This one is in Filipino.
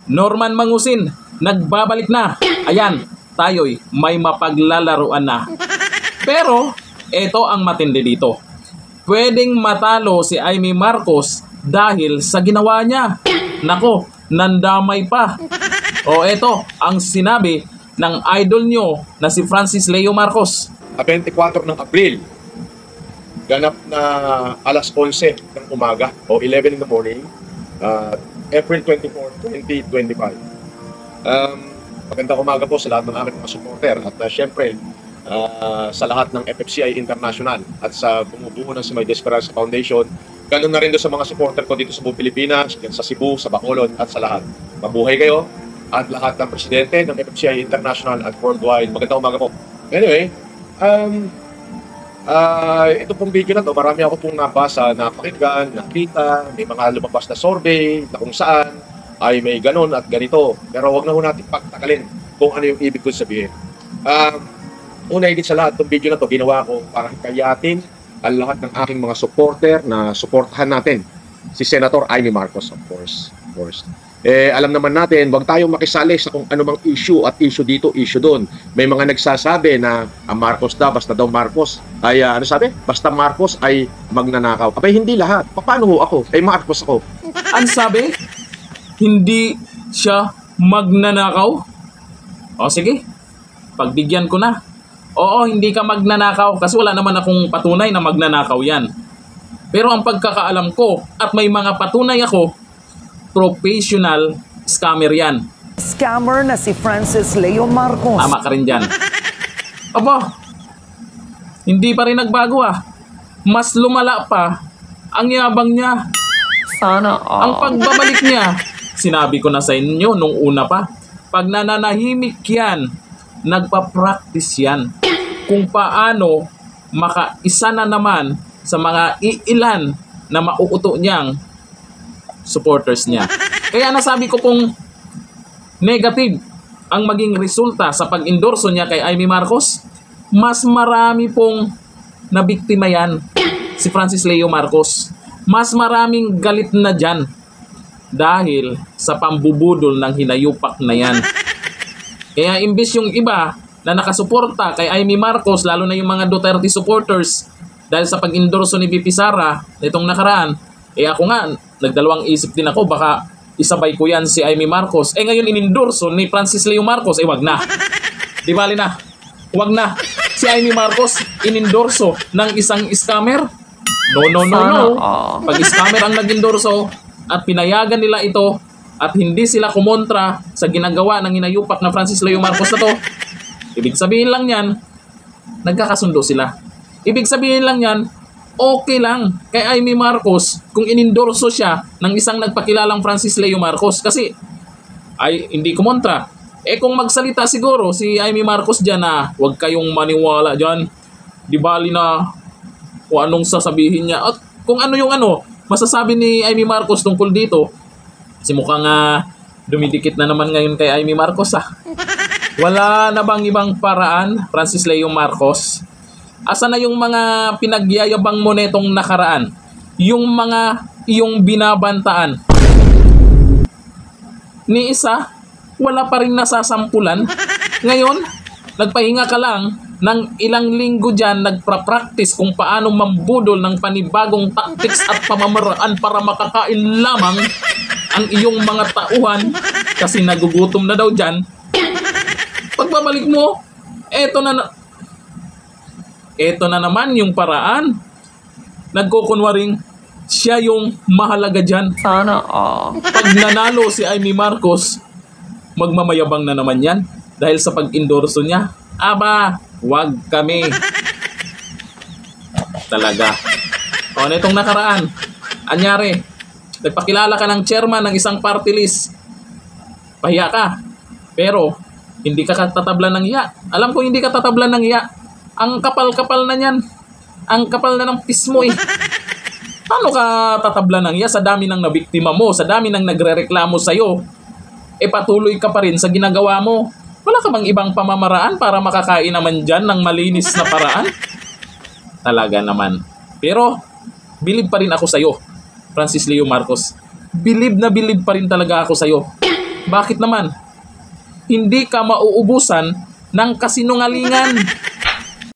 Norman Mangusin, nagbabalik na. Ayan, tayo'y may mapaglalaruan na. Pero, ito ang matindi dito. Pwedeng matalo si Amy Marcos dahil sa ginawa niya. Nako, nandamay pa. O eto, ang sinabi ng idol nyo na si Francis Leo Marcos. 24 ng Abril, ganap na alas 11 ng umaga o 11 in the morning, April 24, 2025. Magandang umaga po sa lahat ng aming mga supporter at syempre sa lahat ng FFCI International at sa bumubuo ng May Desperanza Foundation. Ganun na rin doon sa mga supporter ko dito sa buong Pilipinas, sa Cebu, sa Bacolod at sa lahat. Mabuhay kayo at lahat ng presidente ng FFCI International at worldwide. Magandang umaga po. Anyway, ito pong video na to, marami ako pong nabasa, napakinggan, nakita, may mga lumabas na survey na kung saan ay may ganon at ganito. Pero wag na ho natin pagtakalin kung ano yung ibig ko sabihin. Una higit sa lahat, itong video na to ginawa ko para hikayatin ang lahat ng aking mga supporter na suportahan natin si Senator Amy Marcos, of course. Alam naman natin, wag tayong makisali sa kung ano mang issue at issue dito, issue doon. May mga nagsasabi na ang Marcos basta daw Marcos ay basta Marcos ay magnanakaw. Abay, hindi lahat. Paano ho ako? Ay Marcos ako. Ang sabi, hindi siya magnanakaw? O sige, pagbigyan ko na. Oo, hindi ka magnanakaw kasi wala naman akong patunay na magnanakaw yan. Pero ang pagkakaalam ko at may mga patunay ako, professional scammer yan. Scammer na si Francis Leo Marcos. Tama ka rin dyan. Aba, hindi pa rin nagbago ah. Mas lumala pa ang yabang niya. Sana all. Ang pagbabalik niya, sinabi ko na sa inyo nung una pa, pag nananahimik yan, nagpa-practice yan kung paano makaisa na naman sa mga iilan na mauuto niyang supporters niya. Kaya nasabi ko pong negative ang maging resulta sa pag-endorso niya kay Amy Marcos. Mas marami pong nabiktima yan si Francis Leo Marcos. Mas maraming galit na dyan dahil sa pambubudol ng hinayupak na yan. Kaya imbis yung iba na nakasuporta kay Amy Marcos, lalo na yung mga Duterte supporters dahil sa pag-endorso ni VP Sara nitong nakaraan, ako nga, nagdalawang isip din ako, baka isabay ko yan si Amy Marcos. Ngayon inendorso ni Francis Leo Marcos, wag na. Di bali na. Wag na. Si Amy Marcos, inendorso ng isang scammer? No. Pag scammer ang nag-endorso at pinayagan nila ito at hindi sila kumontra sa ginagawa ng hinayupak na Francis Leo Marcos na to, ibig sabihin lang yan, nagkakasundo sila. Ibig sabihin lang yan, okay lang kay Amy Marcos kung inendorso siya ng isang nagpakilalang Francis Leo Marcos kasi ay hindi kumontra. Kung magsalita siguro si Amy Marcos dyan na huwag kayong maniwala dyan, di bali na kung anong sasabihin niya at kung ano yung masasabi ni Amy Marcos tungkol dito. Si mukhang dumidikit na naman ngayon kay Amy Marcos Wala na bang ibang paraan, Francis Leo Marcos? Asa na yung mga pinagyayabang mo netong nakaraan? Yung mga iyong binabantaan? Ni isa, wala pa rin nasasampulan. Ngayon, nagpahinga ka lang ng ilang linggo dyan, nagpa-practice kung paano mambudol ng panibagong tactics at pamamaraan para makakain lamang ang iyong mga tauhan kasi nagugutom na daw dyan. Pagbabalik mo, eto na naman yung paraan. Nagkukunwaring siya yung mahalaga dyan. Sana all. Pag nanalo si Amy Marcos, magmamayabang na naman yan dahil sa pag-endorso niya. Aba, wag kami. Talaga. Nitong nakaraan, anyari, nagpakilala ka ng chairman ng isang party list. Pahiya ka. Pero, hindi ka tatablan ng iya. Alam ko hindi ka tatablan ng iya. Ang kapal-kapal na niyan. Ang kapal na ng pismo Paano ka tatablan ng iya sa dami ng nabiktima mo, sa dami ng nagrereklamo sa'yo? Patuloy ka pa rin sa ginagawa mo. Wala ka bang ibang pamamaraan para makakain naman dyan ng malinis na paraan? Talaga naman. Pero, bilib pa rin ako sa'yo, Francis Leo Marcos. Bilib na bilib pa rin talaga ako sa'yo. Bakit naman? Hindi ka mauubusan ng kasinungalingan.